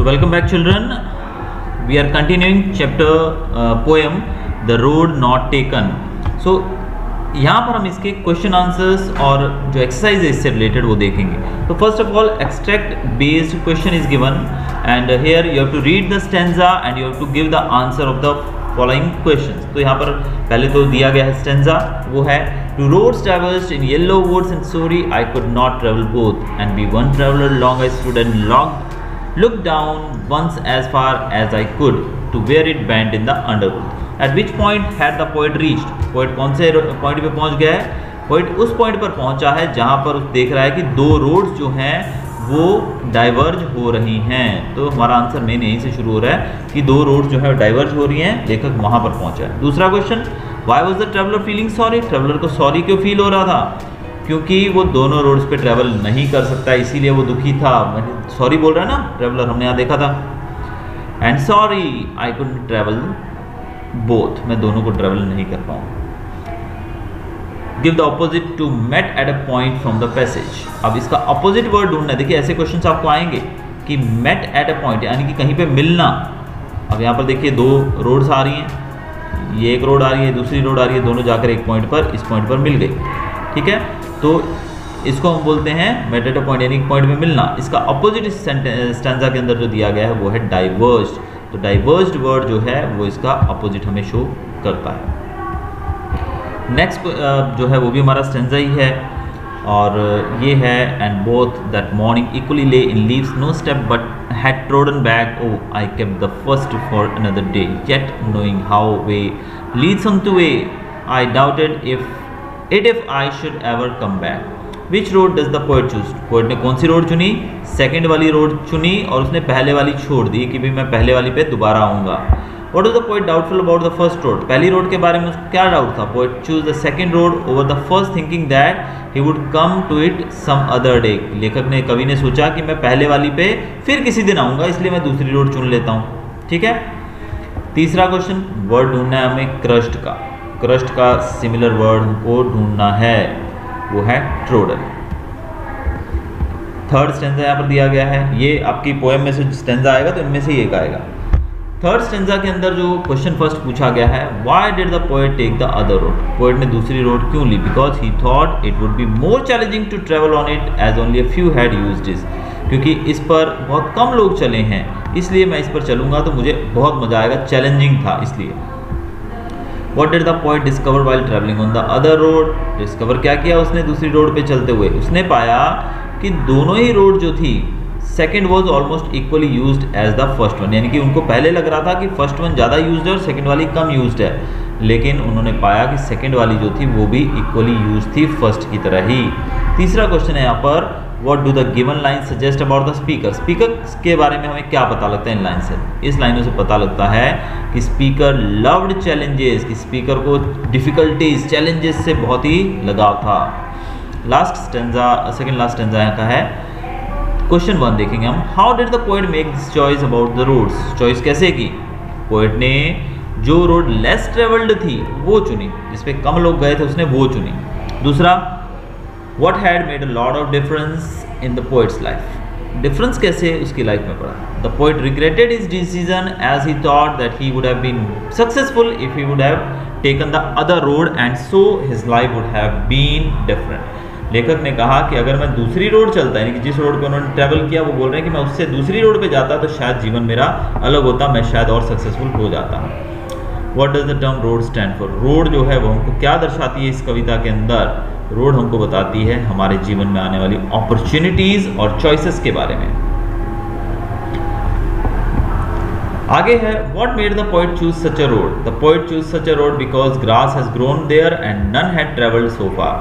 welcome back children. We are continuing chapter poem The Road Not Taken. So यहाँ पर हम इसके question answers और जो एक्सरसाइज है इससे रिलेटेड वो देखेंगे. तो first of all extract based question is given and here you have to read the stanza and you have to give the answer of the following questions. तो यहाँ पर पहले तो दिया गया है स्टेंजा, वो है two roads traversed in yellow woods and sorry I could not travel both and be one traveller long I stood and looked down once as far as I could to where it bent in the underwood. At which point had the poet reached? Poet कौन से point पे पहुंच गया है? Poet उस point पर पहुंचा है जहां पर देख रहा है कि दो रोड्स जो हैं वो डाइवर्ज हो रही हैं. तो हमारा आंसर मेन यहीं से शुरू हो रहा है कि दो रोड्स जो है डाइवर्ज हो रही हैं. लेखक वहां पर पहुंचा है. दूसरा question, why was the traveller feeling sorry? Traveller को सॉरी क्यों फील हो रहा था? क्योंकि वो दोनों रोड्स पे ट्रैवल नहीं कर सकता, इसीलिए वो दुखी था. सॉरी बोल रहा है ना ट्रैवलर, हमने यहाँ देखा था. And sorry I couldn't travel both, मैं दोनों को ट्रैवल नहीं कर पाऊँ. Give the opposite to met at a point from the passage. अब इसका ऑपोजिट वर्ड ढूंढना है. देखिए ऐसे क्वेश्चंस आपको आएंगे कि मेट एट अ पॉइंट यानी कि कहीं पे मिलना. अब यहाँ पर देखिए दो रोड्स आ रही हैं, ये एक रोड आ रही है, दूसरी रोड आ रही है, दोनों जाकर एक पॉइंट पर इस पॉइंट पर मिल गई. ठीक है, तो इसको हम बोलते हैं मेट एट अ पॉइंट यानी पॉइंट में मिलना. इसका अपोजिट स्टैंजा के अंदर जो दिया गया है वो है डाइवर्ज्ड. तो डाइवर्ज्ड वर्ड जो है वो इसका अपोजिट हमें शो करता है. नेक्स्ट जो है वो भी हमारा स्टैंजा ही है और ये है and both that morning equally lay in leaves no step but had trodden back oh I kept the first for another day yet knowing how way leads on to way I doubted if I should ever come back. Which road does the poet choose? Poet ने कौन सी road चुनी? Second वाली road चुनी और उसने पहले वाली छोड़ दी कि भी मैं पहले वाली पे दोबारा आऊँगा. What was the poet doubtful about the first road? पहली रोड के बारे में उसको क्या डाउट था? Poet choose the second road over the first thinking that he would come to it some other day. लेखक ने, कवि ने सोचा कि मैं पहले वाली पे फिर किसी दिन आऊँगा, इसलिए मैं दूसरी रोड चुन लेता हूँ. ठीक है. तीसरा क्वेश्चन, वर्ड ढूंढना है हमें क्रस्ट का. क्रस्ट का सिमिलर वर्ड हमको ढूंढना है, वो है ट्रोडन. थर्ड स्टेंजा यहाँ पर दिया गया है. ये आपकी पोएम में से स्टेंजा आएगा तो इनमें से ही एक आएगा. थर्ड स्टेंजा के अंदर जो क्वेश्चन फर्स्ट पूछा गया है, why did the poet take the other road? Poet ने दूसरी रोड क्यों ली? Because he thought it would be more challenging to travel on it as only a few had used this. क्योंकि इस पर बहुत कम लोग चले हैं, इसलिए मैं इस पर चलूंगा तो मुझे बहुत मजा आएगा. चैलेंजिंग था इसलिए. What did the poet discover while traveling on the other road? Discover क्या किया उसने दूसरी रोड पे चलते हुए? उसने पाया कि दोनों ही रोड जो थी second was almost equally used as the first one. यानी कि उनको पहले लग रहा था कि फर्स्ट वन ज़्यादा यूज्ड है और सेकेंड वाली कम यूज्ड है, लेकिन उन्होंने पाया कि सेकेंड वाली जो थी वो भी इक्वली यूज थी फर्स्ट की तरह ही. तीसरा क्वेश्चन है यहाँ पर, What do the given lines suggest about the speaker? Speaker के बारे में हमें क्या पता लगता है इन लाइन से? इस लाइनों से पता लगता है कि स्पीकर लव्ड चैलेंजेस, कि स्पीकर को डिफिकल्टीज, चैलेंजेस से बहुत ही लगाव था. Last stanza, second last stanza यहाँ का है. क्वेश्चन 1 देखेंगे हम. How did the poet make this choice about the roads? Choice कैसे की? पोएट ने जो रोड लेस ट्रेवल्ड थी वो चुनी, जिसपे कम लोग गए थे उसने वो चुनी. दूसरा, What had made a lot of difference in the poet's life? Difference कैसे उसकी लाइफ में पड़ा? The poet regretted his decision as he thought that he would have been successful if he would have taken the other road and so his life would have been different. लेखक ने कहा कि अगर मैं दूसरी road चलता, यानी कि जिस रोड पे उन्होंने ट्रैवल किया, वो बोल रहे हैं कि मैं उससे दूसरी रोड पे जाता तो शायद जीवन मेरा अलग होता, मैं शायद और सक्सेसफुल हो जाता. What does the term road stand for? Road जो है वो हमको क्या दर्शाती है इस कविता के अंदर? रोड हमको बताती है हमारे जीवन में आने वाली अपॉर्चुनिटीज और चॉइसेस के बारे में. आगे है, what made the poet choose such a road? The poet choose such a road because grass has grown there and none had travelled so far.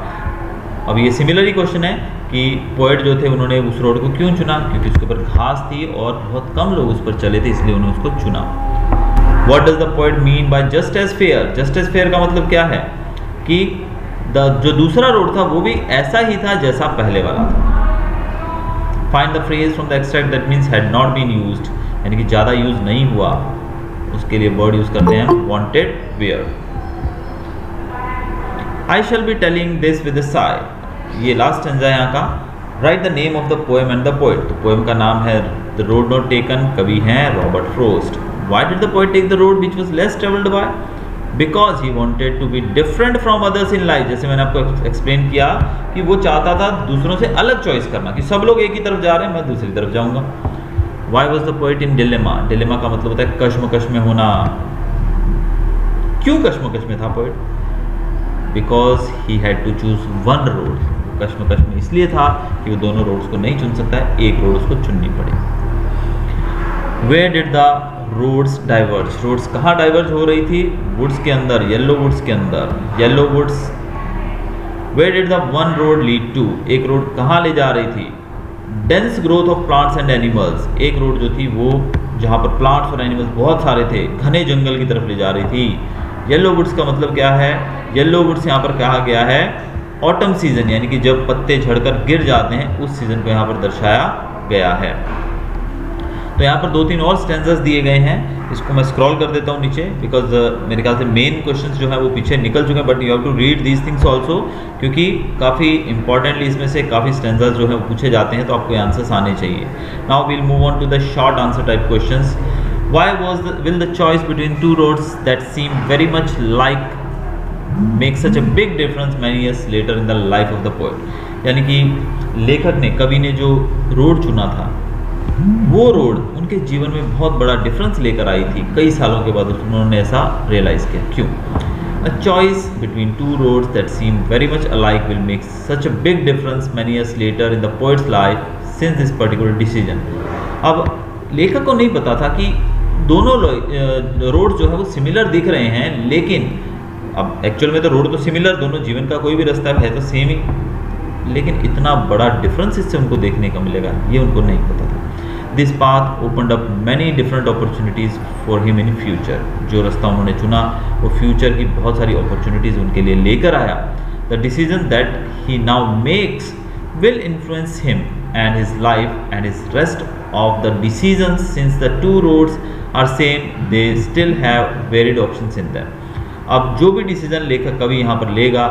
अब ये सिमिलर ही क्वेश्चन है कि पोएट जो थे उन्होंने उस रोड को क्यों चुना? क्योंकि उसके ऊपर घास थी और बहुत कम लोग उस पर चले थे, इसलिए उन्होंने उसको चुना. What does the poet mean by just as fair? Just as fair का मतलब क्या है कि जो दूसरा रोड था वो भी ऐसा ही था जैसा पहले वाला था. Find the phrase from the extract that means had not been used, यानी कि ज़्यादा यूज नहीं हुआ, उसके लिए वर्ड यूज करते हैं wanted wear. I shall be telling this with a sigh. ये लास्ट स्टेंजा यहाँ का. Write the name of the poem and the poet. तो पोएम का नाम है द रोड नॉट टेकन, कवि हैं Robert Frost. Why did the poet take the road which was less travelled by? Because he wanted to be different from others in life. जैसे मैंने आपको explain किया कि वो चाहता था दूसरों से अलग चॉइस करना, कि सब लोग एक ही तरफ जा रहे हैं, मैं दूसरी तरफ जाऊंगा। Why was the poet in dilemma? Dilemma का मतलब होता है कश्मकश में होना। क्यों कश्मकश में था poet? Because he had to choose one road. कश्मकश में इसलिए था कि वो दोनों रोड्स को नहीं चुन सकता है, एक रोड उसको चुननी पड़ी। Where did the roads diverge? Roads कहाँ डाइवर्ज हो रही थी? वुड्स के अंदर, येलो वुड्स के अंदर, yellow woods. Where did the one road lead to? एक रोड कहाँ ले जा रही थी? Dense growth of plants and animals. एक रोड जो थी वो जहाँ पर प्लांट्स और एनिमल्स बहुत सारे थे, घने जंगल की तरफ ले जा रही थी। येलो वुड्स का मतलब क्या है? येलो वुड्स यहाँ पर कहा गया है ऑटम सीजन, यानी कि जब पत्ते झड़कर गिर जाते हैं उस सीजन को यहाँ पर दर्शाया गया है। तो यहाँ पर 2-3 और स्टेंजर्स दिए गए हैं, इसको मैं स्क्रॉल कर देता हूँ नीचे, बिकॉज मेरे ख्याल से मेन क्वेश्चंस जो है वो पीछे निकल चुके हैं, but you have to read these things also, क्योंकि काफ़ी इंपॉर्टेंटली इसमें से काफ़ी स्टेंजर्स जो है वो पूछे जाते हैं, तो आपको आंसर्स आने चाहिए। Now we'll move on to the short answer type questions. Why will the choice between two roads that seem very much like make such a big difference many years later in the life of the poet? यानी कि लेखक ने, कवि ने जो road चुना था वो रोड उनके जीवन में बहुत बड़ा डिफरेंस लेकर आई थी। कई सालों के बाद उन्होंने ऐसा रियलाइज किया। क्यों? A choice between two roads that seem very much alike will make such a big difference many years later in the poet's life since this particular decision. अब लेखक को नहीं पता था कि दोनों रोड जो है वो सिमिलर दिख रहे हैं, लेकिन अब एक्चुअल में तो रोड तो सिमिलर, दोनों जीवन का कोई भी रास्ता है तो सेम ही, लेकिन इतना बड़ा डिफरेंस इससे उनको देखने का मिलेगा ये उनको नहीं पता था। This path opened up many different opportunities for him in future. जो रास्ता उन्होंने चुना वो फ्यूचर की बहुत सारी अपॉर्चुनिटीज़ उनके लिए लेकर आया। The decision that he now makes will influence him and his life and his rest of the decisions. Since the two roads are same, they still have varied options in them. अब जो भी decision लेखक कवि यहाँ पर लेगा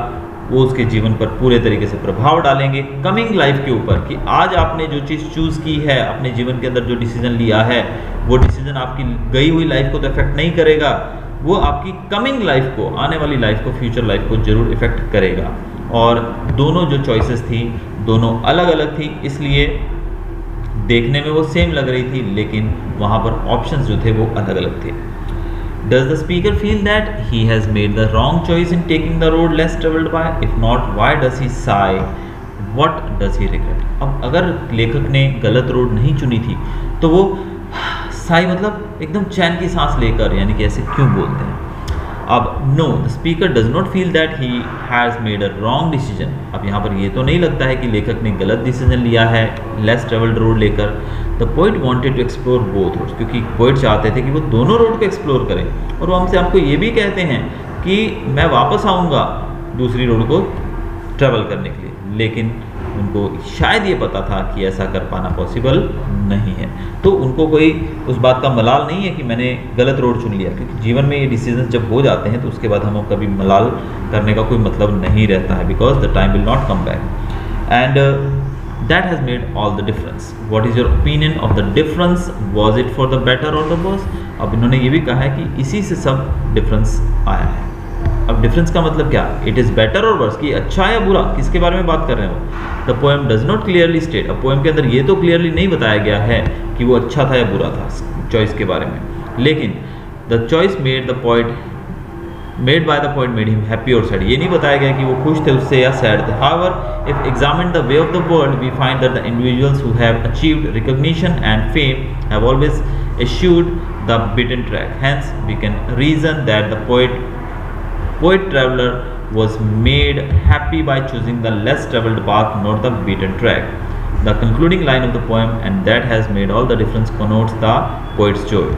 वो उसके जीवन पर पूरे तरीके से प्रभाव डालेंगे कमिंग लाइफ के ऊपर, कि आज आपने जो चीज़ चूज़ की है अपने जीवन के अंदर, जो डिसीजन लिया है, वो डिसीजन आपकी गई हुई लाइफ को तो इफेक्ट नहीं करेगा, वो आपकी कमिंग लाइफ को, आने वाली लाइफ को, फ्यूचर लाइफ को जरूर इफेक्ट करेगा। और दोनों जो चॉइसेस थी दोनों अलग अलग थी, इसलिए देखने में वो सेम लग रही थी, लेकिन वहाँ पर ऑप्शंस जो थे वो अलग अलग थे। Does the speaker feel that he has made the wrong choice in taking the road less traveled by? If not, why does he sigh? What does he regret? अब अगर लेखक ने गलत रोड नहीं चुनी थी तो वो साई मतलब एकदम चैन की सांस लेकर, यानी कि ऐसे क्यों बोलते हैं? अब no, the speaker does not feel that he has made a wrong decision. अब यहाँ पर ये तो नहीं लगता है कि लेखक ने गलत डिसीजन लिया है लेस ट्रेवल्ड रोड लेकर। The poet wanted to explore both roads, क्योंकि पोइट चाहते थे कि वो दोनों रोड को एक्सप्लोर करें, और वो हमसे आपको ये भी कहते हैं कि मैं वापस आऊँगा दूसरी रोड को ट्रैवल करने के लिए, लेकिन उनको शायद ये पता था कि ऐसा कर पाना पॉसिबल नहीं है। तो उनको कोई उस बात का मलाल नहीं है कि मैंने गलत रोड चुन लिया, क्योंकि जीवन में ये डिसीजन जब हो जाते हैं तो उसके बाद हमें कभी मलाल करने का कोई मतलब नहीं रहता है, because the time will not come back and that has made all the difference. What is your opinion of the difference? Was it for the better और द वर्स? अब इन्होंने ये भी कहा है कि इसी से सब डिफरेंस आया है। अब डिफरेंस का मतलब क्या? इट इज़ बेटर और वर्स, कि अच्छा या बुरा, किसके बारे में बात कर रहे हो? The poem does not clearly state. अब पोएम के अंदर ये तो क्लियरली नहीं बताया गया है कि वो अच्छा था या बुरा था चॉइस के बारे में, लेकिन the choice made by the poet made him happy और सैड। ये नहीं बताया गया कि वो खुश थे उससे या सैड थे। However if examine the way of the world we find that the individuals who have achieved recognition and fame have always assured the beaten track. Hence we can reason that the poet traveler was made happy by choosing the less traveled path, not the beaten track. The concluding line of the poem, and that has made all the difference, connotes the poet's joy.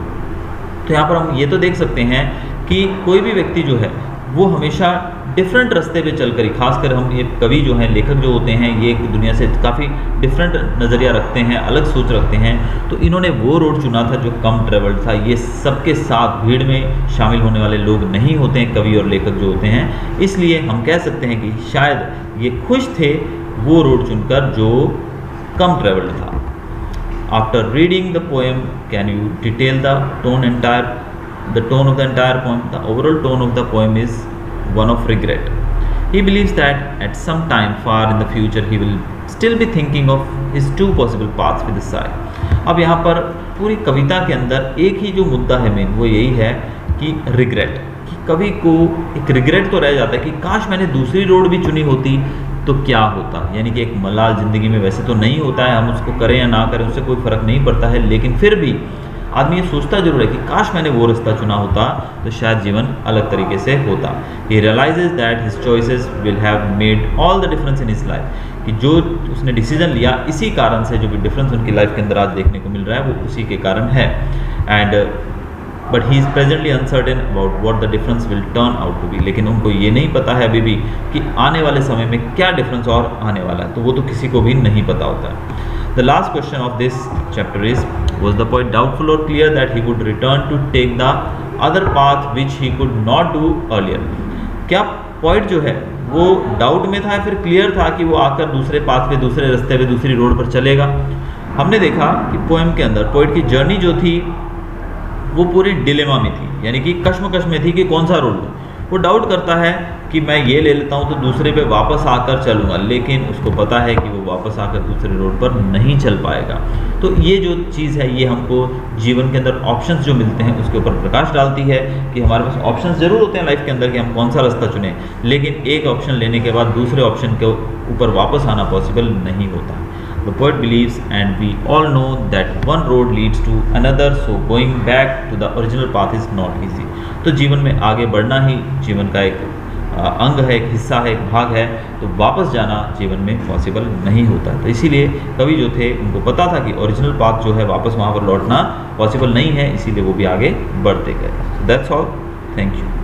तो यहाँ पर हम ये तो देख सकते हैं कि कोई भी व्यक्ति जो है वो हमेशा डिफरेंट रास्ते पे चलकर ही, खासकर हम ये कवि जो हैं, लेखक जो होते हैं, ये दुनिया से काफ़ी डिफरेंट नज़रिया रखते हैं, अलग सोच रखते हैं, तो इन्होंने वो रोड चुना था जो कम ट्रेवल्ड था। ये सबके साथ भीड़ में शामिल होने वाले लोग नहीं होते हैं, कवि और लेखक जो होते हैं, इसलिए हम कह सकते हैं कि शायद ये खुश थे वो रोड चुनकर जो कम ट्रेवल्ड था। After reading the poem can you detail the tone of the entire poem? The overall tone of the poem is one of regret. He believes that at some time far in the future he will still be thinking of his two possible paths with a sigh. अब यहाँ पर पूरी कविता के अंदर एक ही जो मुद्दा है मेन वो यही है कि रिग्रेट, कि कवि को एक रिग्रेट तो रह जाता है कि काश मैंने दूसरी रोड भी चुनी होती तो क्या होता। यानी कि एक मलाल ज़िंदगी में वैसे तो नहीं होता है, हम उसको करें या ना करें उससे कोई फ़र्क नहीं पड़ता है, लेकिन फिर भी आदमी ये सोचता जरूर है कि काश मैंने वो रास्ता चुना होता तो शायद जीवन अलग तरीके से होता। He realizes that his choices will have made all the difference in his life, कि जो उसने डिसीजन लिया इसी कारण से जो भी डिफरेंस उनकी लाइफ के अंदर आज देखने को मिल रहा है वो उसी के कारण है। And but he is presently uncertain about what the difference will turn out to be, लेकिन उनको ये नहीं पता है अभी भी कि आने वाले समय में क्या डिफरेंस और आने वाला है, तो वो तो किसी को भी नहीं पता होता है। The last question of this chapter is, was the poet doubtful or clear that he would return to take the other path which he could not do earlier? क्या poet जो है वो डाउट में था या फिर क्लियर था कि वो आकर दूसरे पाथ पे, दूसरे रास्ते पे, दूसरी रोड पर चलेगा? हमने देखा कि पोएम के अंदर पोएट की जर्नी जो थी वो पूरी डिलेमा में थी, यानी कि कश्मकश में थी कि कौन सा रोड लूँ। वो डाउट करता है कि मैं ये ले लेता हूँ तो दूसरे पे वापस आकर चलूँगा, लेकिन उसको पता है कि वो वापस आकर दूसरे रोड पर नहीं चल पाएगा। तो ये जो चीज़ है ये हमको जीवन के अंदर ऑप्शंस जो मिलते हैं उसके ऊपर प्रकाश डालती है कि हमारे पास ऑप्शंस ज़रूर होते हैं लाइफ के अंदर कि हम कौन सा रास्ता चुनें, लेकिन एक ऑप्शन लेने के बाद दूसरे ऑप्शन के ऊपर वापस आना पॉसिबल नहीं होता। The poet believes, and we all know, that one road leads to another, so going back to the original path is not easy. तो जीवन में आगे बढ़ना ही जीवन का एक अंग है, एक हिस्सा है, एक भाग है, तो वापस जाना जीवन में पॉसिबल नहीं होता। तो इसीलिए कवि जो थे उनको पता था कि ओरिजिनल पाथ जो है वापस वहाँ पर लौटना पॉसिबल नहीं है, इसीलिए वो भी आगे बढ़ते गए। That's all, thank you.